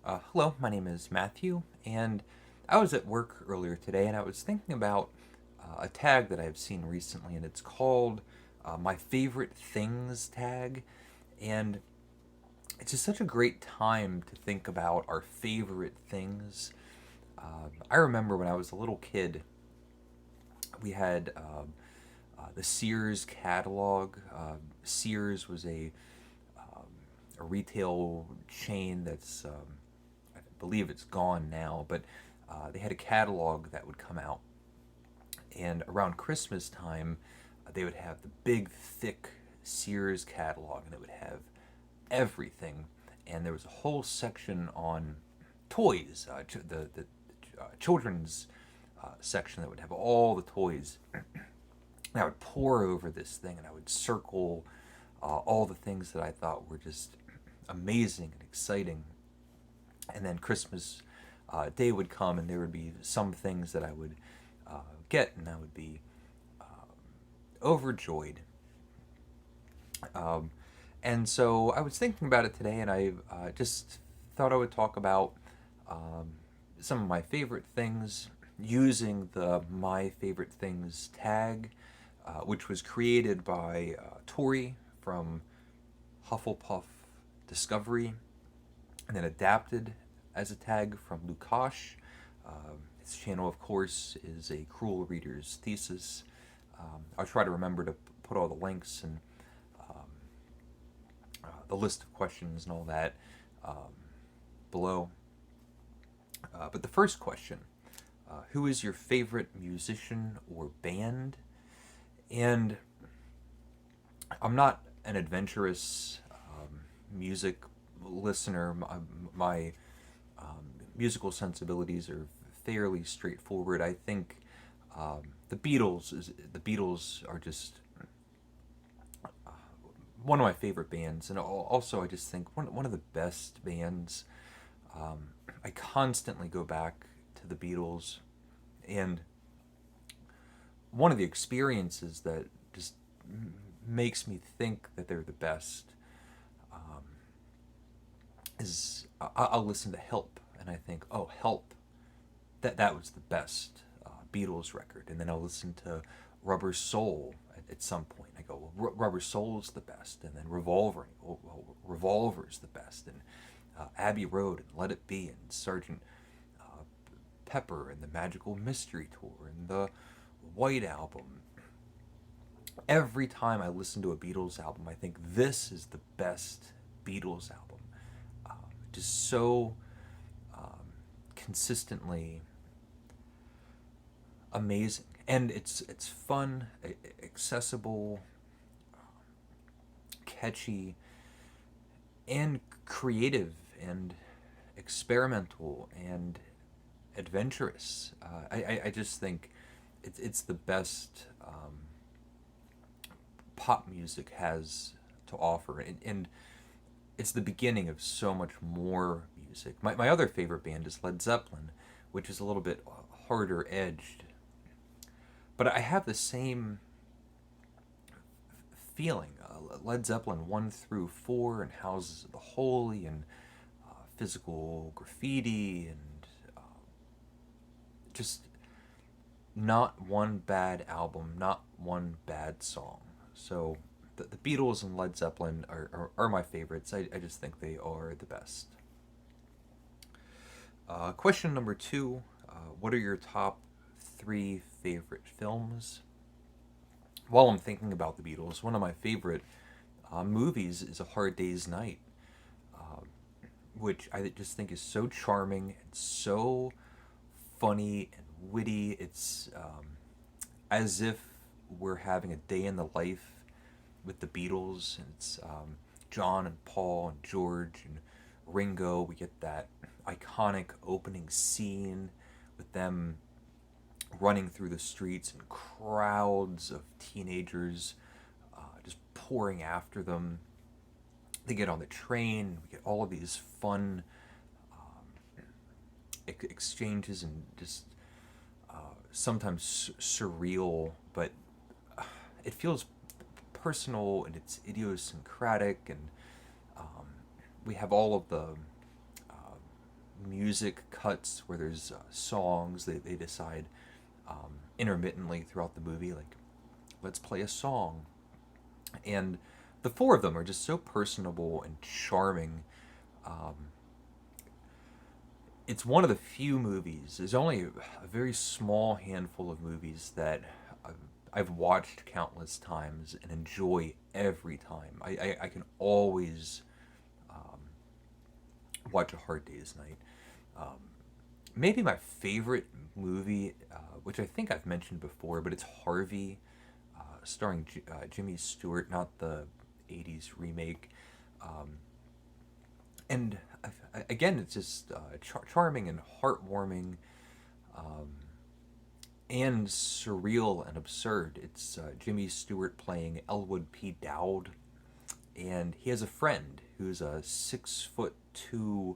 Hello, my name is Matthew, and I was at work earlier today and I was thinking about a tag that I've seen recently, and it's called My Favorite Things tag. And it's just such a great time to think about our favorite things. I remember when I was a little kid, we had the Sears catalog. Sears was a retail chain that's I believe it's gone now, but they had a catalog that would come out, and around Christmas time, they would have the big, thick Sears catalog, and it would have everything. And there was a whole section on toys, the children's section that would have all the toys. And I would pore over this thing, and I would circle all the things that I thought were just amazing and exciting. And then Christmas Day would come, and there would be some things that I would get, and I would be overjoyed. Um, and so I was thinking about it today, and I just thought I would talk about um, some of my favorite things using the My Favorite Things tag, which was created by Tori from Hufflepuff Discovery, and then adapted as a tag from Lukash. His channel, of course, is a Cruel Reader's Thesis. I'll try to remember to put all the links and the list of questions and all that um, below. But the first question, who is your favorite musician or band? And I'm not an adventurous music listener. My musical sensibilities are fairly straightforward. I think the Beatles are just one of my favorite bands, and also I just think one of the best bands. I constantly go back to the Beatles, and one of the experiences that just makes me think that they're the best is I'll listen to Help, and I think, oh, Help, that was the best Beatles record, and then I'll listen to Rubber Soul at some point. I go, well, Rubber Soul's the best, and then Revolver's the best, and Abbey Road and Let It Be and Sergeant Pepper and the Magical Mystery Tour and the White Album. Every time I listen to a Beatles album, I think this is the best Beatles album. Just so consistently amazing, and it's fun, accessible, catchy, and creative, and experimental, and adventurous. I just think it's the best pop music has to offer, and it's the beginning of so much more music. My other favorite band is Led Zeppelin, which is a little bit harder edged, but I have the same feeling. Led Zeppelin 1 through 4, and Houses of the Holy, and Physical Graffiti, and just not one bad album, not one bad song. So the Beatles and Led Zeppelin are my favorites. I just think they are the best. Question number two, what are your top three favorite films? While I'm thinking about the Beatles, one of my favorite movies is A Hard Day's Night, uh, which I just think is so charming and so funny and witty. It's as if we're having a day in the life with the Beatles, and it's John and Paul and George and Ringo. We get that iconic opening scene with them running through the streets and crowds of teenagers just pouring after them. They get on the train. We get all of these fun exchanges, and just sometimes surreal, but it feels personal, and it's idiosyncratic, and we have all of the music cuts where there's songs. They decide intermittently throughout the movie, like, let's play a song. And the four of them are just so personable and charming. Um, it's one of the few movies, there's only a very small handful of movies that I've watched countless times and enjoy every time. I can always watch A Hard Day's Night. Um, Maybe my favorite movie, which I think I've mentioned before, but it's Harvey, starring Jimmy Stewart, not the 80s remake. Um, and again, it's just charming and heartwarming, um, and surreal and absurd. It's Jimmy Stewart playing Elwood P. Dowd, and he has a friend who's a 6'2"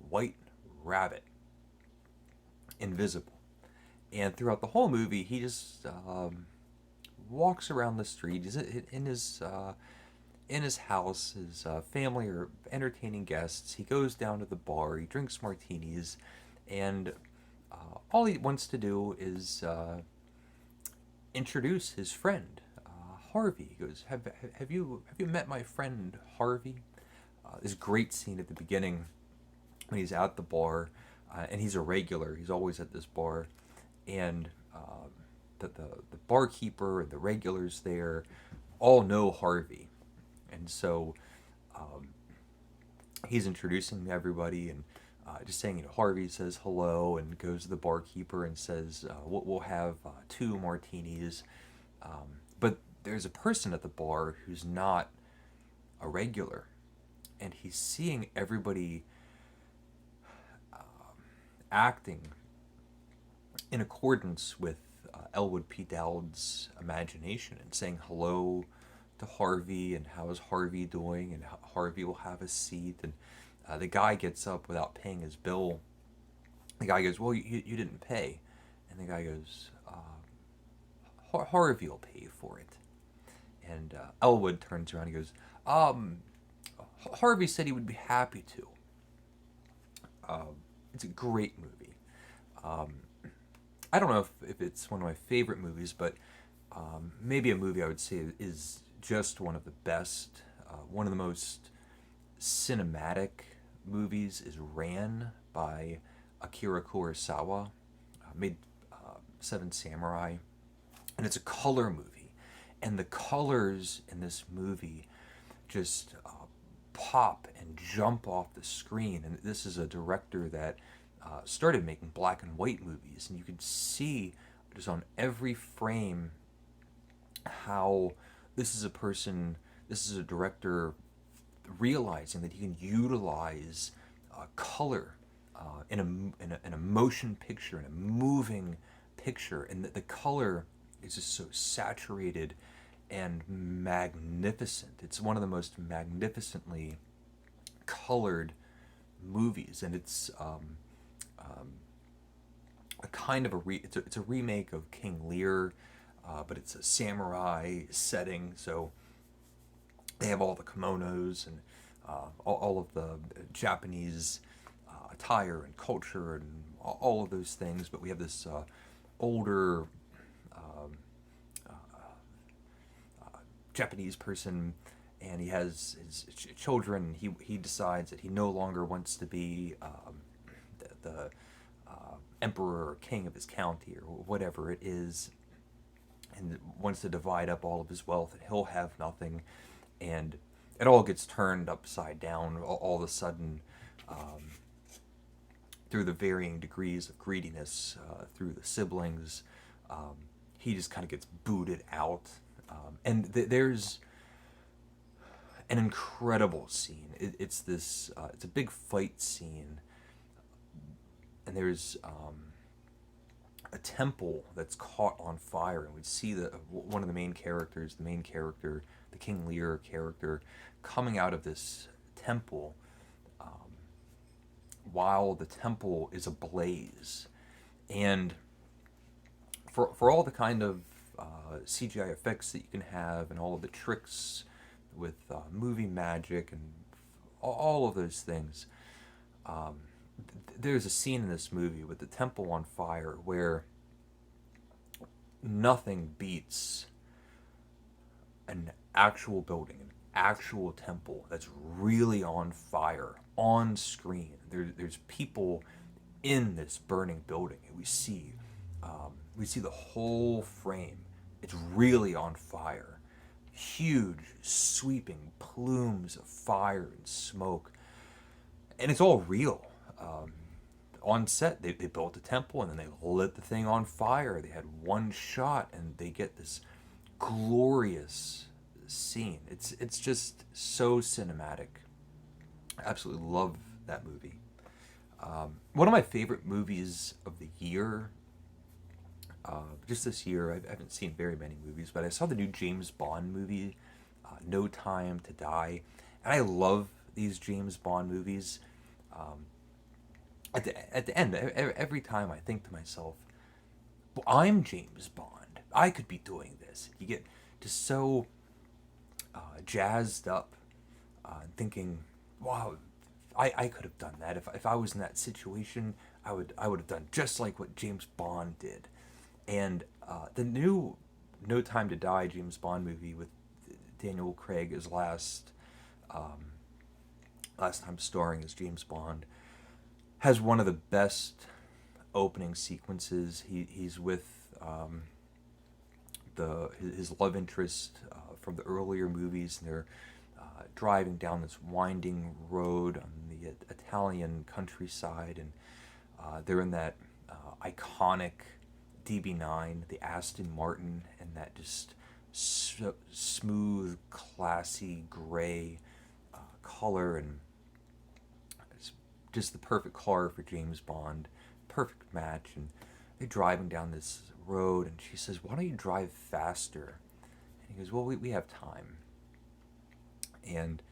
white rabbit, invisible. And throughout the whole movie, he just walks around the street. He's in his house. His family are entertaining guests. He goes down to the bar. He drinks martinis, and all he wants to do is introduce his friend, Harvey. He goes, have you met my friend Harvey? This great scene at the beginning when he's at the bar, and he's a regular. He's always at this bar, and the barkeeper and the regulars there all know Harvey, and so he's introducing everybody and just saying, Harvey says hello and goes to the barkeeper and says, we'll have 2 martinis. But there's a person at the bar who's not a regular, and he's seeing everybody acting in accordance with Elwood P. Dowd's imagination and saying hello to Harvey and how is Harvey doing, and Harvey will have a seat, and the guy gets up without paying his bill. The guy goes, well, you didn't pay. And the guy goes, Harvey will pay for it. And Elwood turns around and goes, Harvey said he would be happy to. It's a great movie. I don't know if it's one of my favorite movies, but maybe a movie I would say is just one of the best. One of the most cinematic movies is Ran by Akira Kurosawa. Made Seven Samurai. And it's a color movie. And the colors in this movie just pop and jump off the screen. And this is a director that started making black and white movies. And you could see just on every frame how this is a director realizing that he can utilize color in a motion picture, in a moving picture, and the color is just so saturated and magnificent. It's one of the most magnificently colored movies, and it's a kind of it's a remake of King Lear, but it's a samurai setting, so they have all the kimonos and all of the Japanese attire and culture and all of those things, but we have this older Japanese person, and he has his children. He decides that he no longer wants to be the emperor or king of his county or whatever it is, and wants to divide up all of his wealth, and he'll have nothing, and it all gets turned upside down all of a sudden, through the varying degrees of greediness, through the siblings. He just kind of gets booted out, and there's an incredible scene. It's a big fight scene, and there's a temple that's caught on fire, and we see one of the main characters, the King Lear character, coming out of this temple, while the temple is ablaze, and for all the kind of CGI effects that you can have, and all of the tricks with movie magic and all of those things, there's a scene in this movie with the temple on fire where nothing beats an actual building, an actual temple that's really on fire on screen. There's people in this burning building, and we see the whole frame. It's really on fire. Huge, sweeping plumes of fire and smoke, and it's all real. On set, they built a temple and then they lit the thing on fire. They had one shot, and they get this glorious scene. It's just so cinematic. I absolutely love that movie. One of my favorite movies of the year, just this year, I haven't seen very many movies, but I saw the new James Bond movie, No Time to Die, and I love these James Bond movies. Um, at the end, every time I think to myself, well, I'm James Bond. I could be doing this. You get just so jazzed up, thinking, wow, I could have done that. If I was in that situation, I would have done just like what James Bond did. And the new No Time to Die James Bond movie with Daniel Craig as last time starring as James Bond has one of the best opening sequences. He's with his love interest from the earlier movies, and they're driving down this winding road on the Italian countryside, and they're in that iconic DB9, the Aston Martin, and that just smooth, classy gray color, and it's just the perfect car for James Bond, perfect match. And they're driving down this road, and she says, "Why don't you drive faster?" And he goes, "Well, we have time." And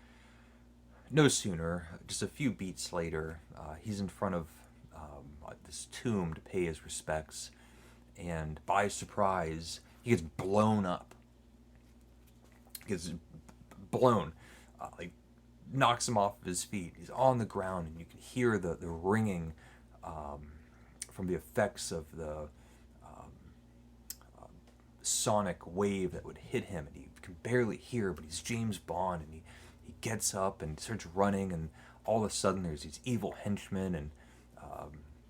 no sooner, just a few beats later, he's in front of this tomb to pay his respects, and by surprise, he gets blown up. He gets blown, like knocks him off of his feet. He's on the ground, and you can hear the ringing from the effects of the sonic wave that would hit him, and he can barely hear, but he's James Bond, and he gets up and starts running, and all of a sudden there's these evil henchmen, and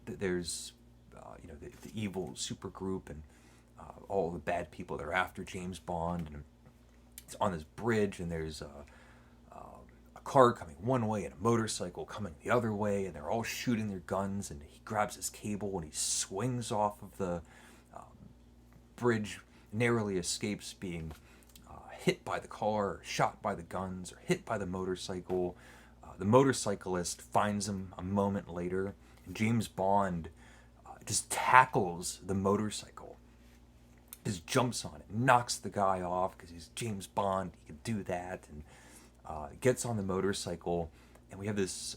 there's the evil super group, and all the bad people that are after James Bond, and he's on this bridge, and there's a car coming one way and a motorcycle coming the other way, and they're all shooting their guns, and he grabs his cable and he swings off of the bridge, narrowly escapes being hit by the car, or shot by the guns, or hit by the motorcycle. The motorcyclist finds him a moment later, and James Bond just tackles the motorcycle, just jumps on it, knocks the guy off because he's James Bond, he can do that, and gets on the motorcycle, and we have this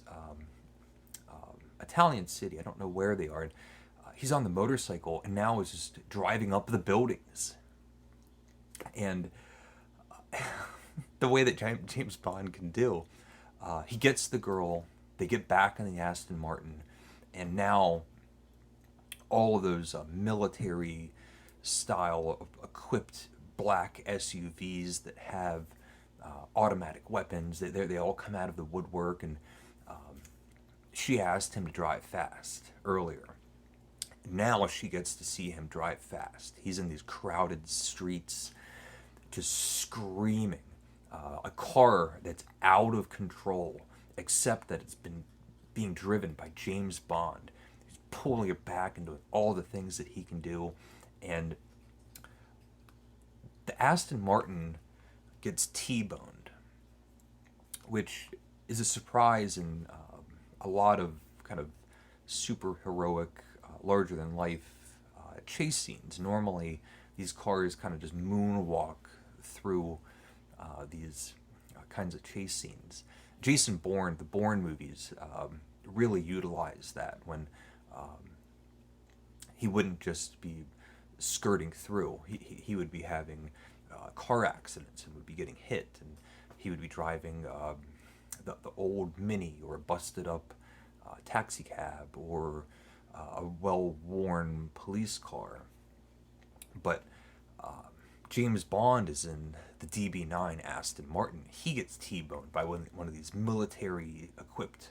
Italian city, I don't know where they are, he's on the motorcycle, and now is just driving up the buildings. And the way that James Bond can do, he gets the girl, they get back in the Aston Martin, and now all of those military style equipped black SUVs that have automatic weapons, they all come out of the woodwork, and she asked him to drive fast earlier. Now she gets to see him drive fast. He's in these crowded streets, just screaming. A car that's out of control, except that it's been being driven by James Bond. He's pulling it back and doing all the things that he can do. And the Aston Martin gets T-boned, which is a surprise in a lot of kind of super heroic, larger than life chase scenes. Normally, these cars kind of just moonwalk through these kinds of chase scenes. Jason Bourne, the Bourne movies, really utilize that when he wouldn't just be skirting through. He would be having car accidents and would be getting hit, and he would be driving the old Mini or a busted up taxi cab or a well-worn police car. But James Bond is in the DB9 Aston Martin. He gets T-boned by one of these military-equipped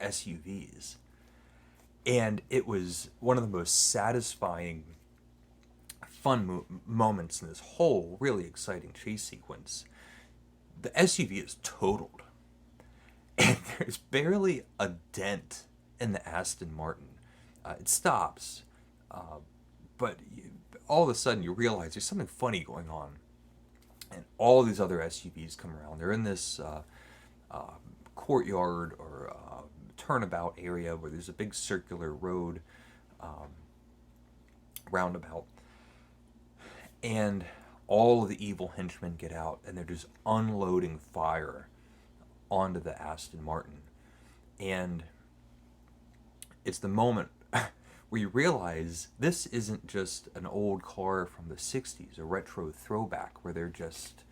SUVs. And it was one of the most satisfying, fun moments in this whole really exciting chase sequence. The SUV is totaled, and there's barely a dent in the Aston Martin. It stops, but all of a sudden you realize there's something funny going on. And all these other SUVs come around. They're in this courtyard or turnabout area where there's a big circular road roundabout. And all of the evil henchmen get out and they're just unloading fire onto the Aston Martin. And it's the moment where you realize this isn't just an old car from the 60s, a retro throwback where they're just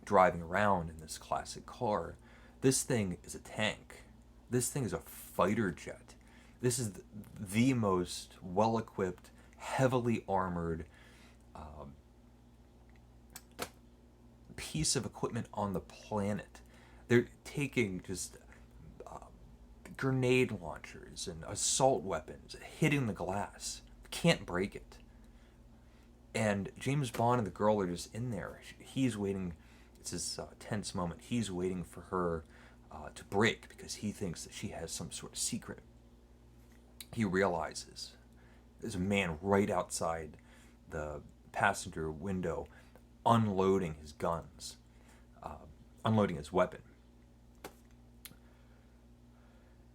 driving around in this classic car. This thing is a tank. This thing is a fighter jet. This is the most well-equipped, heavily armored piece of equipment on the planet. They're taking just grenade launchers and assault weapons, hitting the glass. Can't break it. And James Bond and the girl are just in there. He's waiting. It's this tense moment. He's waiting for her to break because he thinks that she has some sort of secret. He realizes there's a man right outside the passenger window unloading his guns, unloading his weapon.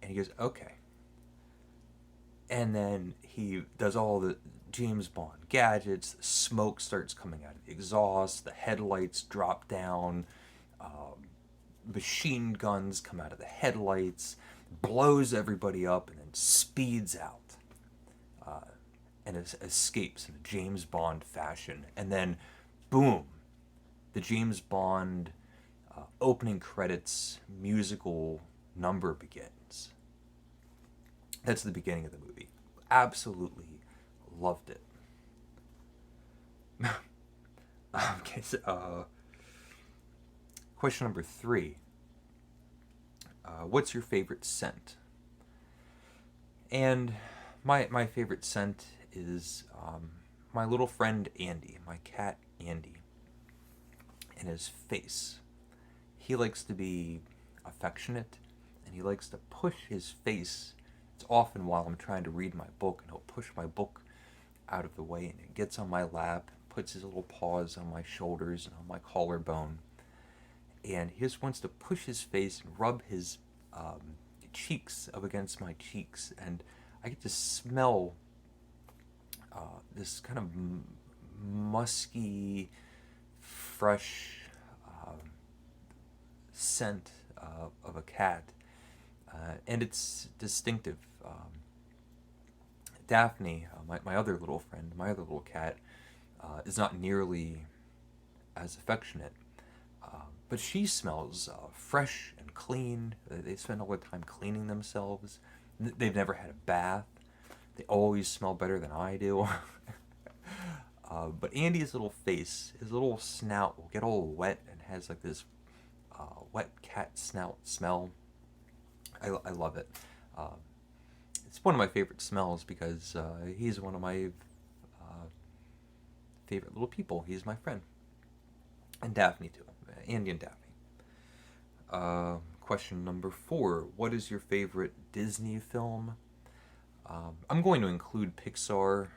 And he goes, okay. And then he does all the James Bond gadgets. The smoke starts coming out of the exhaust. The headlights drop down. Machine guns come out of the headlights. Blows everybody up and then speeds out. And escapes in a James Bond fashion. And then, boom, the James Bond opening credits musical number begins. That's the beginning of the movie. Absolutely loved it. Okay, so, question number 3. What's your favorite scent? And my favorite scent is my little friend Andy, my cat Andy, and his face. He likes to be affectionate, and he likes to push his face. It's often while I'm trying to read my book, and he'll push my book out of the way, and he gets on my lap, puts his little paws on my shoulders and on my collarbone, and he just wants to push his face and rub his cheeks up against my cheeks, and I get to smell this kind of musky, fresh scent of a cat, and it's distinctive. Daphne, my other little friend, my other little cat, is not nearly as affectionate, but she smells fresh and clean. They spend all their time cleaning themselves. They've never had a bath. They always smell better than I do. But Andy's little face, his little snout will get all wet and has like this wet cat snout smell. I love it. It's one of my favorite smells because he's one of my favorite little people. He's my friend. And Daphne too. Andy and Daphne. Question number 4. What is your favorite Disney film? I'm going to include Pixar,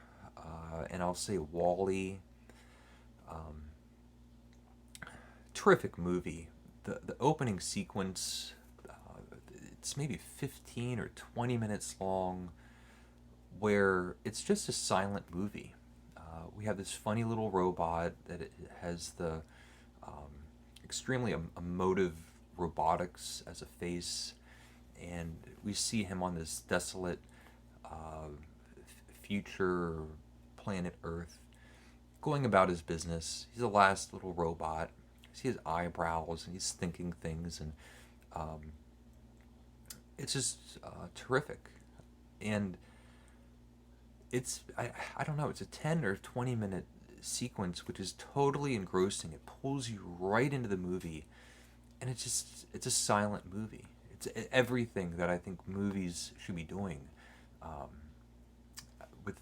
and I'll say WALL-E. Terrific movie. The opening sequence, it's maybe 15 or 20 minutes long, where it's just a silent movie. We have this funny little robot that it has the extremely emotive robotics as a face, and we see him on this desolate future planet Earth going about his business. He's the last little robot. You see his eyebrows and he's thinking things, and Um, it's just terrific, and I don't know. It's a 10 or 20 minute sequence, which is totally engrossing. It pulls you right into the movie, and it's a silent movie. It's everything that I think movies should be doing, um, with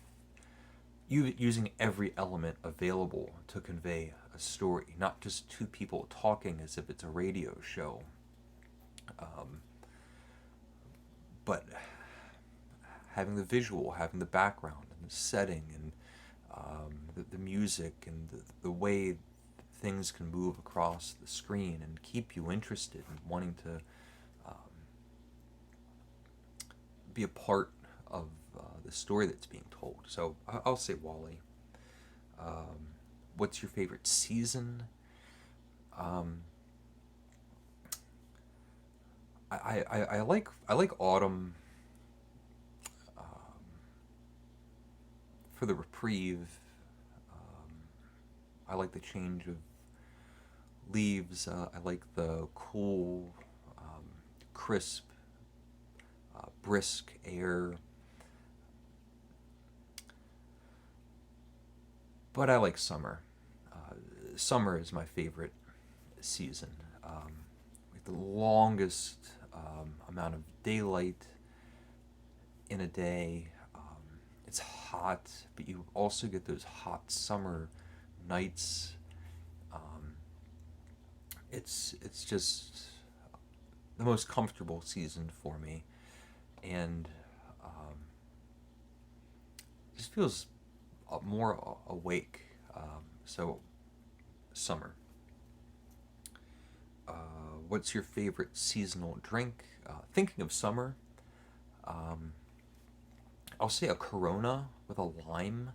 you using every element available to convey a story, not just two people talking as if it's a radio show, um, but having the visual, having the background and the setting, and the music, and the way things can move across the screen and keep you interested and wanting to um, be a part of the story that's being told. So I'll say Wally. Um, what's your favorite season? Um, I like autumn, um, for the reprieve. Um, I like the change of leaves. I like the cool, crisp, brisk air. But I like summer. Summer is my favorite season. Like the longest amount of daylight in a day. It's hot, but you also get those hot summer nights. Um, it's just the most comfortable season for me, and just feels more awake. So summer. What's your favorite seasonal drink? Thinking of summer, um, I'll say a Corona with a lime,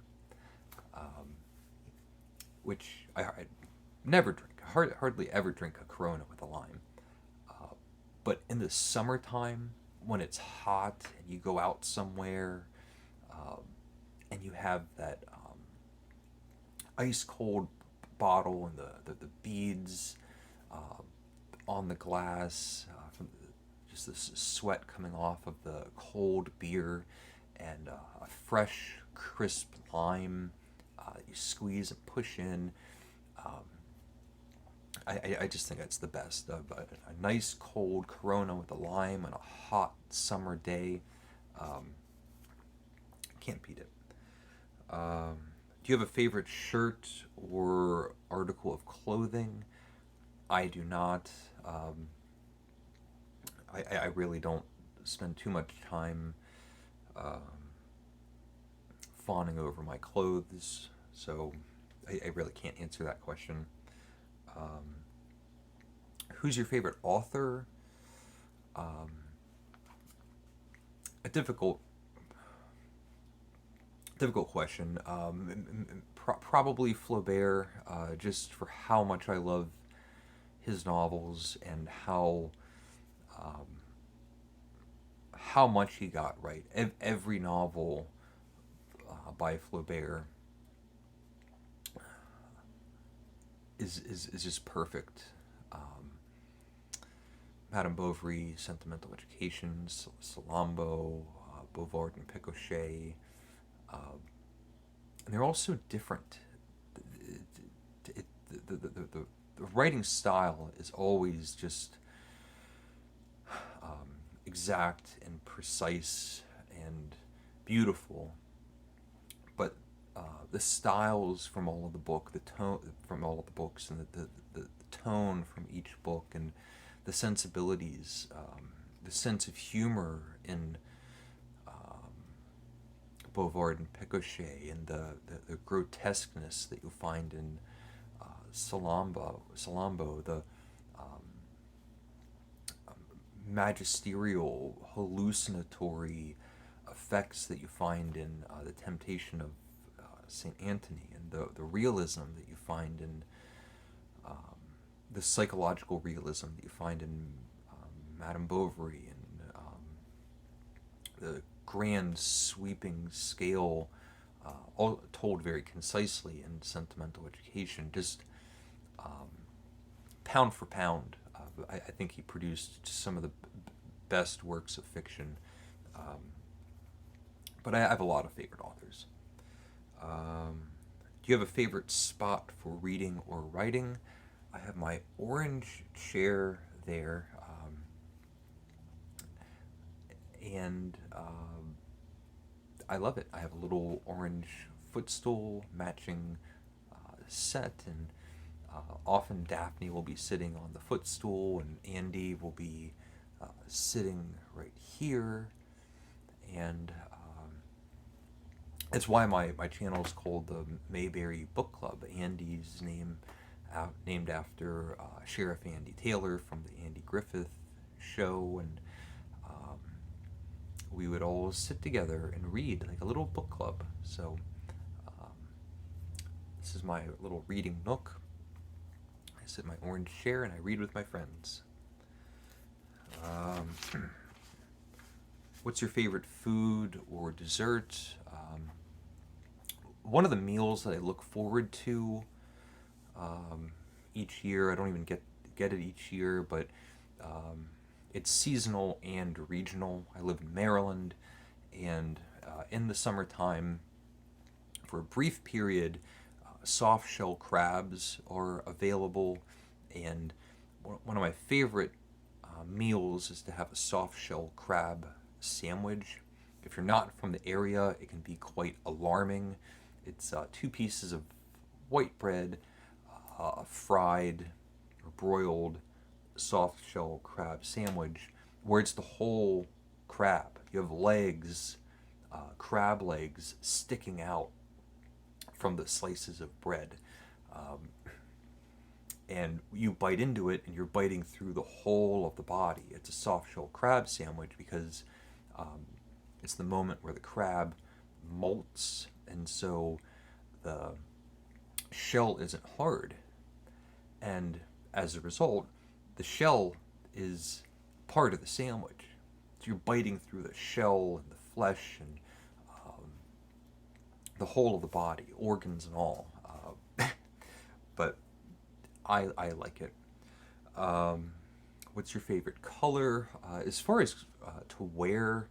um, which I never drink. Hardly ever drink a Corona with a lime. Uh, but in the summertime, when it's hot and you go out somewhere, um, and you have that ice cold bottle and the beads uh, on the glass, from just the sweat coming off of the cold beer, and a fresh, crisp lime that you squeeze and push in. Um, I just think that's the best. A nice cold Corona with a lime on a hot summer day. Um, can't beat it. Um, do you have a favorite shirt or article of clothing? I do not. Um, I really don't spend too much time um, fawning over my clothes, so I really can't answer that question. Um, who's your favorite author? Um, a difficult question. Probably Flaubert, just for how much I love his novels, and um, how much he got right. Every novel by Flaubert is just perfect. Um, Madame Bovary, Sentimental Education, Salambo, Bouvard and Picochet. Uh, and they're all so different. The writing style is always just exact and precise and beautiful, but the styles from all of the book, the tone from all of the books, and the tone from each book, and the sensibilities, the sense of humor in Bouvard and Picochet, and the grotesqueness that you'll find in Salambo, the um, magisterial, hallucinatory effects that you find in The Temptation of St. Anthony, and the realism that you find in um, the psychological realism that you find in Madame Bovary, and the grand sweeping scale, all told very concisely in Sentimental Education. Just pound for pound, I think he produced some of the best works of fiction. Um, but I have a lot of favorite authors. Do you have a favorite spot for reading or writing? I have my orange chair there, and I love it. I have a little orange footstool matching set, and often Daphne will be sitting on the footstool, and Andy will be sitting right here, and it's why my channel is called the Mayberry Book Club. Andy's named after Sheriff Andy Taylor from the Andy Griffith Show, and um, we would all sit together and read like a little book club. So um, this is my little reading nook. I sit in my orange chair and I read with my friends. What's your favorite food or dessert? One of the meals that I look forward to each year, I don't even get it each year, but it's seasonal and regional. I live in Maryland, and in the summertime, for a brief period, soft shell crabs are available, and one of my favorite meals is to have a soft shell crab sandwich. If you're not from the area, it can be quite alarming. It's 2 pieces of white bread, fried or broiled soft shell crab sandwich, where it's the whole crab. You have legs, crab legs sticking out from the slices of bread. And you bite into it, and you're biting through the whole of the body. It's a soft shell crab sandwich because it's the moment where the crab molts, and so the shell isn't hard, and as a result, the shell is part of the sandwich. So you're biting through the shell and the flesh and the whole of the body, organs and all. But I like it. What's your favorite color? As far as to wear,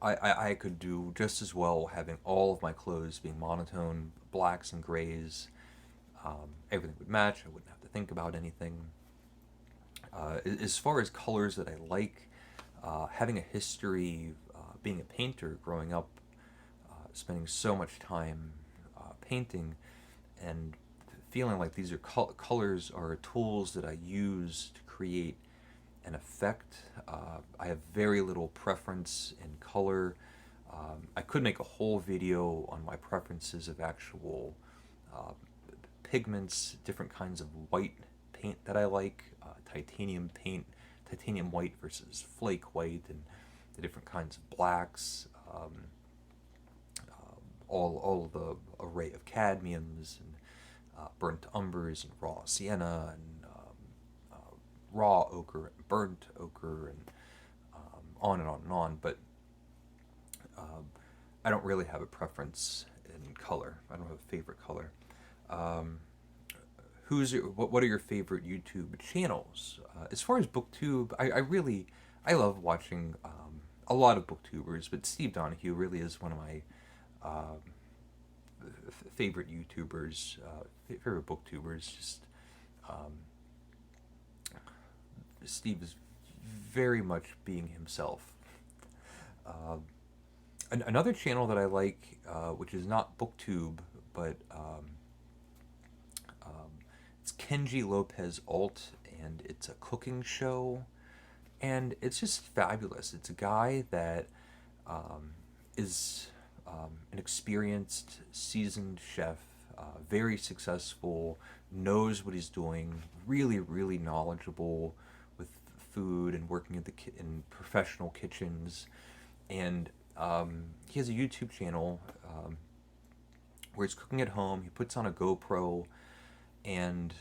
I could do just as well having all of my clothes being monotone, blacks and grays. Everything would match. I wouldn't have to think about anything. As far as colors that I like, having a history, being a painter, growing up, spending so much time painting, and feeling like these are colors are tools that I use to create an effect. I have very little preference in color. I could make a whole video on my preferences of actual pigments, different kinds of white paint that I like, titanium paint, titanium white versus flake white, and the different kinds of blacks, all of the array of cadmiums, and burnt umbers, and raw sienna, and raw ochre, and burnt ochre, and on and on and on. But I don't really have a preference in color. I don't have a favorite color. What are your favorite YouTube channels? As far as BookTube, I love watching a lot of booktubers, but Steve Donahue really is one of my favorite YouTubers, favorite booktubers. Just Steve is very much being himself. Another channel that I like, which is not BookTube, but it's Kenji Lopez Alt, and it's a cooking show, and it's just fabulous. It's a guy that is an experienced, seasoned chef, very successful, knows what he's doing, really, really knowledgeable with food and working in professional kitchens, and he has a YouTube channel where he's cooking at home. He puts on a GoPro, and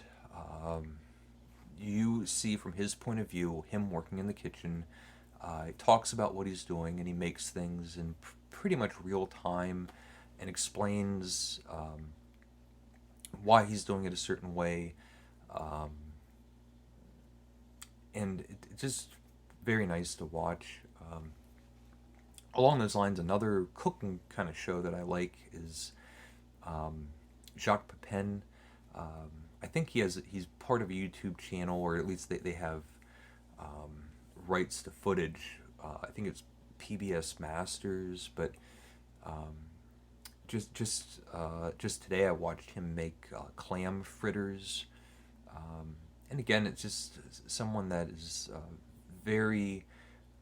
you see from his point of view him working in the kitchen. He talks about what he's doing, and he makes things in pretty much real time, and explains why he's doing it a certain way. and it's just very nice to watch. Along those lines, another cooking kind of show that I like is um, Jacques Penn. Um, I think he's part of a YouTube channel, or at least they have um, rights to footage. I think it's PBS Masters, but um, just today I watched him make clam fritters, and again, it's just someone that is very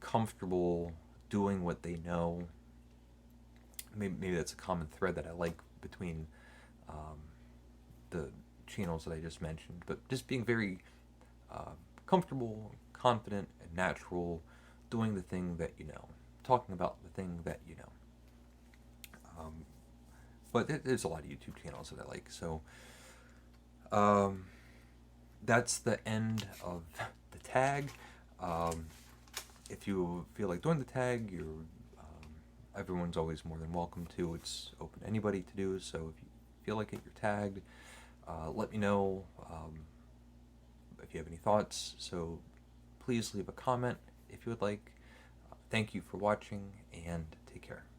comfortable doing what they know. Maybe that's a common thread that I like between um, the channels that I just mentioned, but just being very uh, comfortable, confident, and natural, doing the thing that you know, talking about the thing that you know. Um, but there's a lot of YouTube channels that I like, so um, that's the end of the tag. Um, if you feel like doing the tag, everyone's always more than welcome to. It's open to anybody to do. So if you feel like it, you're tagged. Let me know if you have any thoughts. So please leave a comment if you would like. Thank you for watching, and take care.